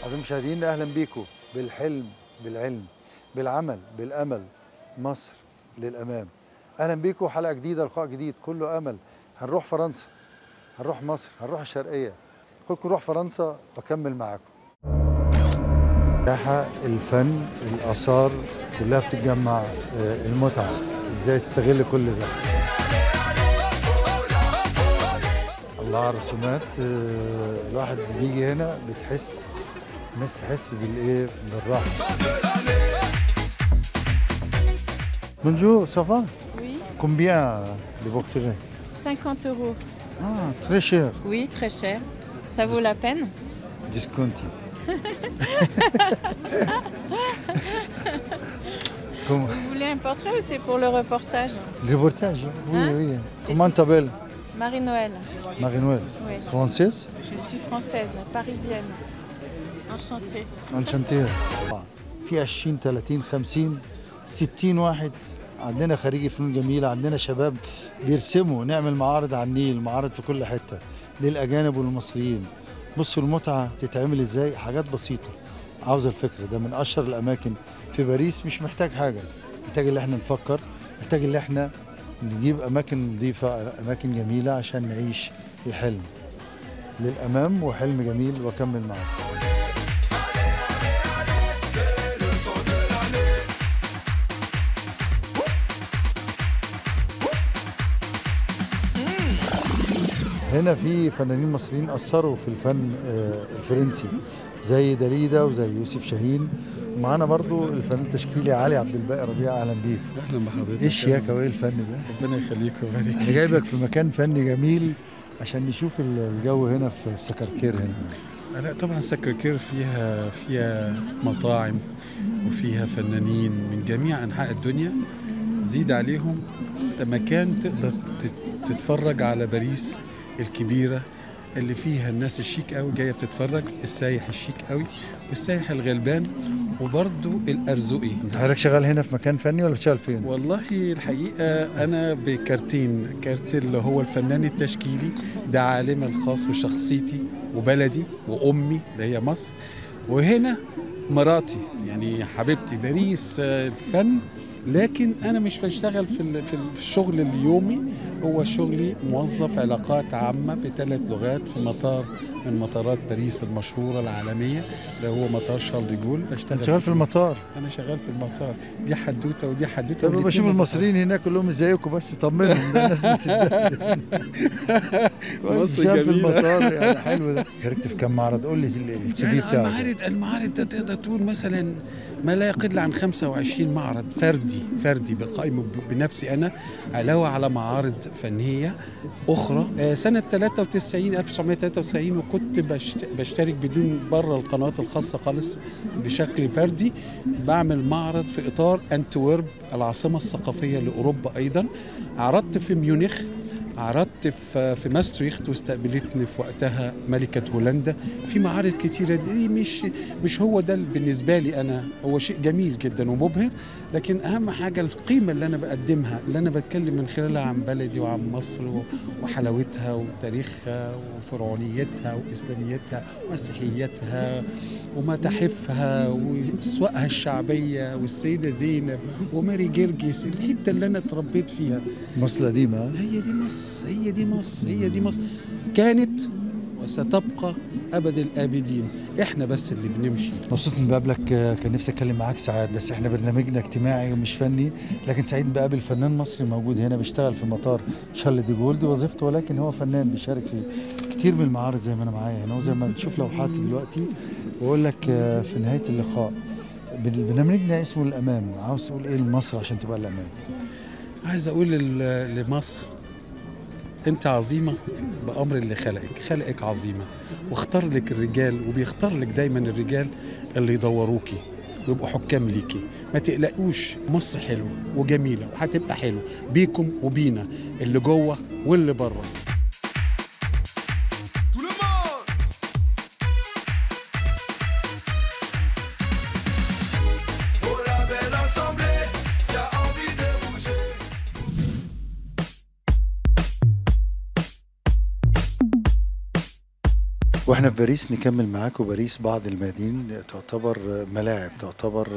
أعزائي المشاهدين، أهلا بيكم بالحلم بالعلم بالعمل بالأمل، مصر للأمام. أهلا بيكم حلقة جديدة، لقاء جديد كله أمل. هنروح فرنسا، هنروح مصر، هنروح الشرقية. خدكم نروح فرنسا وأكمل معاكم. الفن، الآثار كلها بتتجمع، المتعة إزاي تستغل كل ده. الله على الرسومات. الواحد بيجي هنا بتحس الناس تحس بالايه بالراحه. Bonjour, ça va? Oui. Combien les portraits? 50 €. Ah, très cher. Oui, très cher. Ça vaut la peine. Disconti. Comment? Vous voulez un portrait ou c'est pour le reportage? Le reportage? Oui, Hein? oui. Comment t'appelles? Marie-Noël. Marie-Noël. Oui. Française? Je suis française, parisienne. Enchantée. Enchanté. في 20 30 50 60 واحد. عندنا خريجي فنون جميلة، عندنا شباب بيرسموا، نعمل معارض على النيل، معارض في كل حتة للأجانب والمصريين. بصوا المتعة تتعمل ازاي، حاجات بسيطة عاوزة الفكرة. ده من أشهر الأماكن في باريس. مش محتاج حاجة، محتاج اللي احنا نفكر، محتاج اللي احنا نجيب أماكن نظيفة، أماكن جميلة عشان نعيش الحلم للأمام، وحلم جميل. وأكمل معاكم. هنا في فنانين مصريين أثروا في الفن الفرنسي زي داليدا وزي يوسف شاهين. ومعانا برضو الفنان التشكيلي علي عبد الباقي ربيع. اهلا بيك. اهلا بحضرتك. ايه الشياكه وايه الفن ده؟ ربنا يخليك ويبارك. انا جايبك في مكان فني جميل عشان نشوف الجو هنا في سكركير. هنا لا طبعا سكركير فيها مطاعم وفيها فنانين من جميع انحاء الدنيا. زيد عليهم مكان تقدر تتفرج على باريس الكبيره اللي فيها الناس الشيك قوي جايه بتتفرج، السايح الشيك قوي والسايح الغلبان وبرضو الارزقي. حضرتك شغال هنا في مكان فني ولا بتشتغل فين؟ والله الحقيقه انا بكارتين، كارت اللي هو الفنان التشكيلي، ده عالمي الخاص وشخصيتي وبلدي وامي اللي هي مصر، وهنا مراتي يعني حبيبتي باريس الفن. لكن أنا مش بشتغل في الشغل اليومي، هو شغلي موظف علاقات عامة ب3 لغات في مطار من مطارات باريس المشهورة العالمية اللي هو مطار شارل دي جول. بشتغل شغال في المطار. أنا شغال في المطار. دي حدوتة ودي حدوتة. طب بشوف المصريين هناك كلهم ازيكم، بس طمنهم ده الناس مصر شغال في جميلة. المطار يعني. حلو ده. شاركت في كم معرض؟ قول لي السي في بتاعك. المعارض ده تقدر تقول مثلا ما لا يقل عن 25 معرض فردي بقائم بنفسي أنا، علاوة على معارض فنية أخرى. سنة 1993 وكنت بشترك بدون بره القنوات الخاصة خالص بشكل فردي، بعمل معرض في إطار أنتورب العاصمة الثقافية لأوروبا. أيضا عرضت في ميونخ، عرضت في ماستريخت واستقبلتني في وقتها ملكة هولندا. في معارض كتيرة. دي مش هو ده بالنسبة لي أنا، هو شيء جميل جدا ومبهر، لكن أهم حاجة القيمة اللي أنا بقدمها، اللي أنا بتكلم من خلالها عن بلدي وعن مصر وحلاوتها وتاريخها وفرعونيتها وإسلاميتها ومسيحيتها ومتاحفها وأسواقها الشعبية والسيدة زينب وماري جرجس، الحتة اللي أنا اتربيت فيها. مصر القديمة. هي دي مصر كانت وستبقى أبد الآبدين. إحنا بس اللي بنمشي. مبسوط إني بقابلك. كان نفسي أتكلم معاك ساعات، بس إحنا برنامجنا اجتماعي ومش فني، لكن سعيد بقابل فنان مصري موجود هنا بيشتغل في مطار شارل دي جول. دي وظيفته، ولكن هو فنان بيشارك في كتير من المعارض زي ما أنا معايا هنا وزي ما بتشوف لوحاتي دلوقتي. وأقول لك في نهاية اللقاء برنامجنا اسمه الأمام. عاوز تقول إيه لمصر عشان تبقى الأمام؟ عايز أقول لمصر أنت عظيمة بأمر اللي خلقك عظيمة، واختار لك الرجال، وبيختار لك دايما الرجال اللي يدوروكي ويبقوا حكام ليكي. ما تقلقوش، مصر حلوة وجميلة وهتبقى حلوة بيكم وبينا اللي جوه واللي بره. واحنا في باريس نكمل معاكم باريس. بعض الميادين تعتبر ملاعب، تعتبر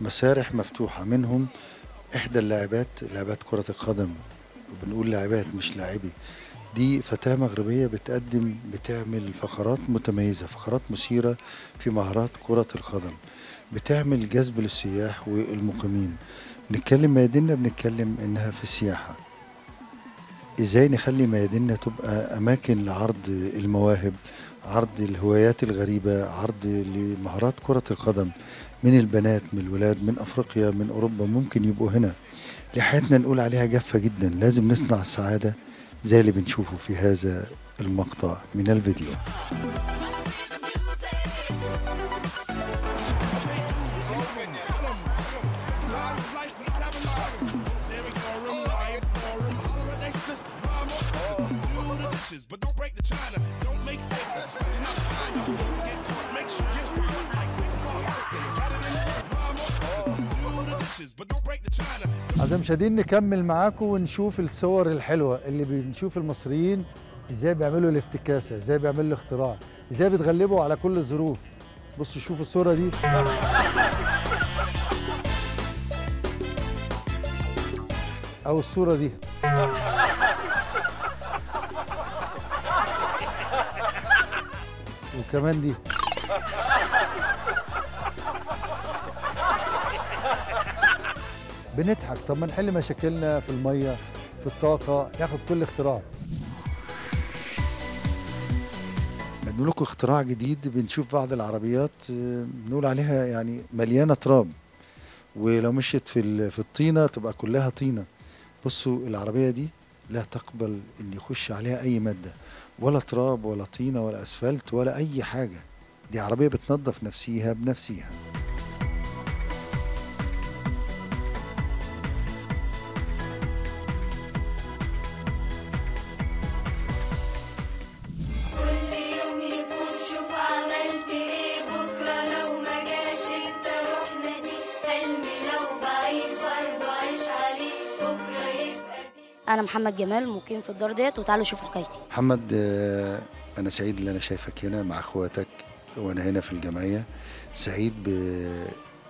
مسارح مفتوحة، منهم إحدى اللاعبات لاعبات كرة القدم، وبنقول لاعبات مش لاعبي. دي فتاة مغربية بتعمل فقرات متميزة، فقرات مثيرة في مهارات كرة القدم، بتعمل جذب للسياح والمقيمين. بنتكلم مياديننا، بنتكلم إنها في السياحة. إزاي نخلي مياديننا تبقى أماكن لعرض المواهب، عرض الهوايات الغريبة، عرض لمهارات كرة القدم من البنات، من الولاد، من أفريقيا، من أوروبا، ممكن يبقوا هنا. لحياتنا نقول عليها جافة جدا. لازم نصنع السعادة زي اللي بنشوفه في هذا المقطع من الفيديو. أعزائي المشاهدين، نكمل معاكم ونشوف الصور الحلوة اللي بنشوف المصريين ازاي بيعملوا الافتكاسة، ازاي بيعملوا الاختراع، ازاي بيتغلبوا على كل الظروف. بصوا شوفوا الصورة دي، أو الصورة دي. وكمان دي. بنضحك، طب ما نحل مشاكلنا في المية، في الطاقة، ناخد كل اختراع. بنقول لكم اختراع جديد. بنشوف بعض العربيات بنقول عليها يعني مليانة تراب، ولو مشيت في الطينة تبقى كلها طينة. بصوا العربية دي لا تقبل ان يخش عليها اي مادة، ولا تراب ولا طينة ولا اسفلت ولا اي حاجة. دي عربية بتنظف نفسيها بنفسيها. أنا محمد جمال، مقيم في الدار ديت، وتعالوا شوفوا حكايتي. محمد، أنا سعيد إن أنا شايفك هنا مع أخواتك وأنا هنا في الجمعية. سعيد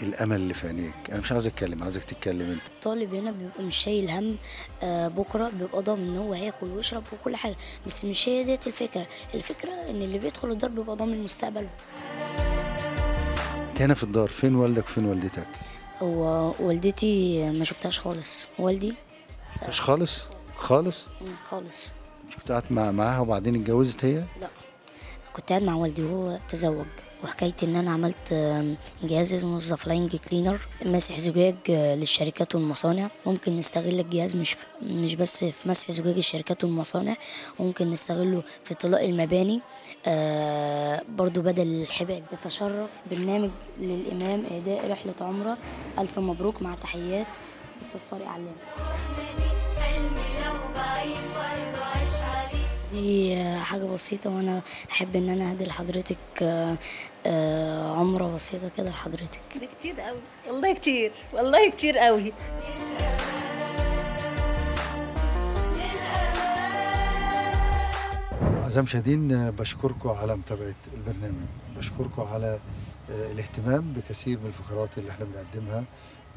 بالأمل اللي في عينيك. أنا مش عاوز أتكلم، عاوزك تتكلم أنت. الطالب هنا بيبقى مش شايل هم بكرة، بيبقى ضامن إن هو هياكل ويشرب وكل حاجة، بس مش هي ديت الفكرة. الفكرة إن اللي بيدخل الدار بيبقى ضامن مستقبله. أنت هنا في الدار، فين والدك وفين والدتك؟ هو والدتي ما شفتهاش خالص. والدي مش خالص خالص خالص. مش كنت قاعد معاها وبعدين اتجوزت هي؟ لا، كنت قاعد مع والدي وهو تزوج. وحكايتي ان انا عملت جهاز اسمه الزفلاينج كلينر، مسح زجاج للشركات والمصانع. ممكن نستغل الجهاز مش بس في مسح زجاج الشركات والمصانع، ممكن نستغله في طلاء المباني برضو بدل الحبال. يتشرف برنامج للامام اهداء رحله عمره. الف مبروك، مع تحيات استاذ طارق علام. دي حاجة بسيطة، وأنا أحب إن أنا أهدي لحضرتك عمرة بسيطة كده لحضرتك. ده كتير قوي، والله كتير، والله كتير قوي. أعزائي المشاهدين، بشكركم على متابعة البرنامج، بشكركم على الاهتمام بكثير من الفقرات اللي احنا بنقدمها.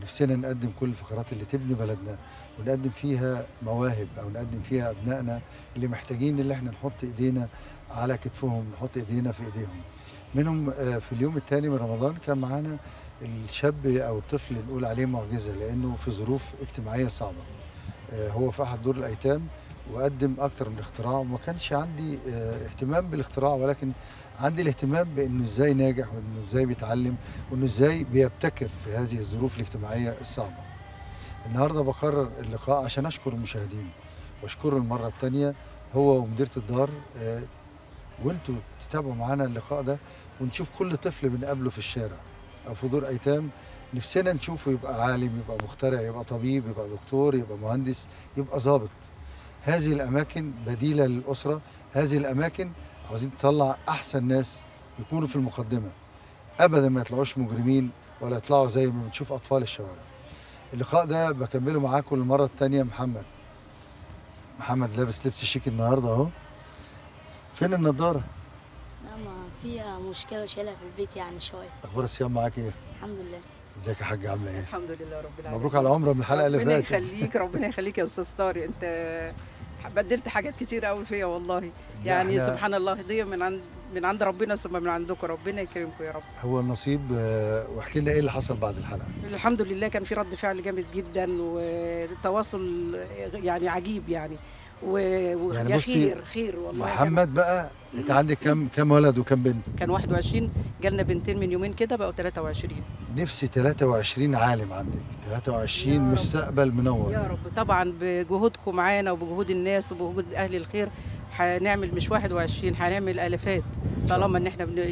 نفسنا نقدم كل الفقرات اللي تبني بلدنا، ونقدم فيها مواهب، او نقدم فيها ابنائنا اللي محتاجين اللي احنا نحط ايدينا على كتفهم، نحط ايدينا في ايديهم. منهم في اليوم الثاني من رمضان كان معانا الشاب او الطفل اللي نقول عليه معجزه، لانه في ظروف اجتماعيه صعبه. هو في احد دور الايتام، وقدم اكتر من اختراع. وما كانش عندي اهتمام بالاختراع، ولكن عندي الاهتمام بانه ازاي ناجح، وانه ازاي بيتعلم، وانه ازاي بيبتكر في هذه الظروف الاجتماعيه الصعبه. النهارده بقرر اللقاء عشان اشكر المشاهدين، واشكره المره الثانيه هو ومديره الدار، وانتوا تتابعوا معانا اللقاء ده، ونشوف كل طفل بنقابله في الشارع او في دور ايتام نفسنا نشوفه يبقى عالم، يبقى مخترع، يبقى طبيب، يبقى دكتور، يبقى مهندس، يبقى ضابط. هذه الاماكن بديله للاسره، هذه الاماكن عاوزين تطلع احسن ناس يكونوا في المقدمه، ابدا ما يطلعوش مجرمين ولا يطلعوا زي ما بنشوف اطفال الشوارع. اللقاء ده بكمله معاكم المره الثانيه. محمد لابس لبس شيك النهارده اهو. فين النضاره؟ فيها مشكلة شايلها في البيت يعني شوية. اخبار الصيام معاك ايه؟ الحمد لله. ازيك يا حاجه عامله ايه؟ الحمد لله رب العالمين. مبروك على العمره من الحلقه اللي ربنا فاتت. يخليك ربنا يخليك يا استاذ طارق، انت بدلت حاجات كتير قوي فيا والله. يعني إحنا- سبحان الله هديه من عند ربنا ثم من عندكم، ربنا يكرمكم يا رب. هو النصيب. واحكي لنا ايه اللي حصل بعد الحلقه؟ الحمد لله كان في رد فعل جامد جدا وتواصل يعني عجيب يعني يعني يا بصي، خير والله. محمد بقى، انت عندك كم ولد وكم بنت؟ كان 21، جالنا بنتين من يومين كده بقوا 23. نفسي 23 عالم عندك، 23 يا رب. مستقبل منور. يا رب طبعا بجهودكم معانا وبجهود الناس وبجهود اهل الخير هنعمل مش 21، هنعمل الافات طالما ان احنا